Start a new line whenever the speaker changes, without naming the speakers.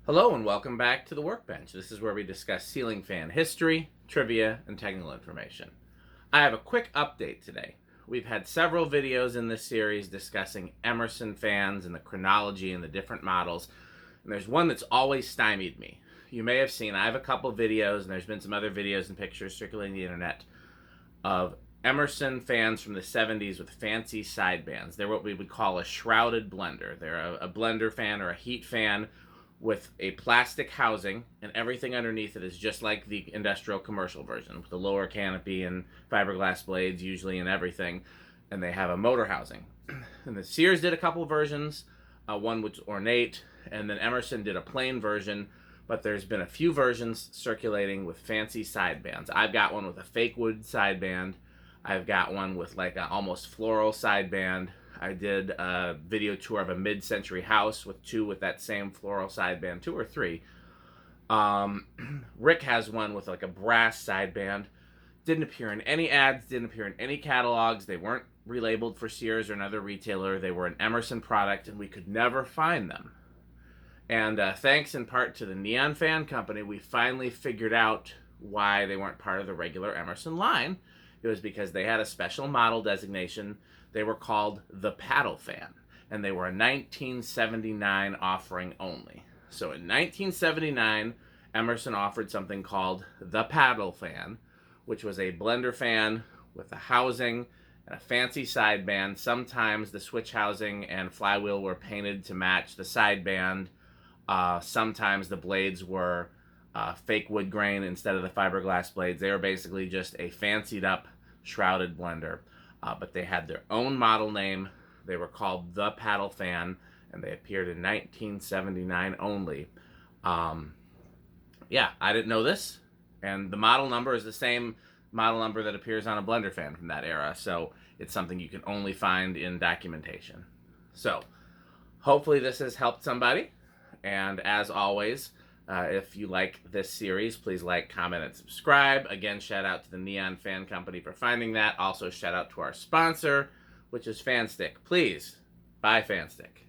Hello and welcome back to the Workbench. This is where we discuss ceiling fan history, trivia, and technical information. I have a quick update today. We've had several videos in this series discussing Emerson fans and the chronology and the different models, and there's one that's always stymied me. You may have seen, I have a couple videos, and there's been some other videos and pictures circulating the internet of Emerson fans from the 70s with fancy sidebands. They're what we would call a shrouded blender. They're a blender fan or a heat fan with a plastic housing, and everything underneath it is just like the industrial commercial version, with the lower canopy and fiberglass blades usually and everything, and they have a motor housing. And the Sears did a couple versions, one was ornate, and then Emerson did a plain version, but there's been a few versions circulating with fancy sidebands. I've got one with a fake wood sideband. I've got one with like an almost floral sideband. I did a video tour of a mid-century house with two with that same floral sideband, two or three. Rick has one with like a brass sideband. Didn't appear in any ads, didn't appear in any catalogs. They weren't relabeled for Sears or another retailer. They were an Emerson product, and we could never find them. And thanks in part to the Neon Fan Company, we finally figured out why they weren't part of the regular Emerson line. It was because they had a special model designation. They were called the Paddle Fan, and they were a 1979 offering only. So in 1979, Emerson offered something called the Paddle Fan, which was a blender fan with a housing and a fancy sideband. Sometimes the switch housing and flywheel were painted to match the sideband. Sometimes the blades were fake wood grain instead of the fiberglass blades. They were basically just a fancied up shrouded blender. But they had their own model name. They were called the Paddle Fan, and they appeared in 1979 only. Yeah, I didn't know this. And the model number is the same model number that appears on a blender fan from that era. So it's something you can only find in documentation. So hopefully this has helped somebody. And as always, if you like this series, please like, comment, and subscribe. Again, shout out to the Neon Fan Company for finding that. Also, shout out to our sponsor, which is Fanstick. Please buy Fanstick.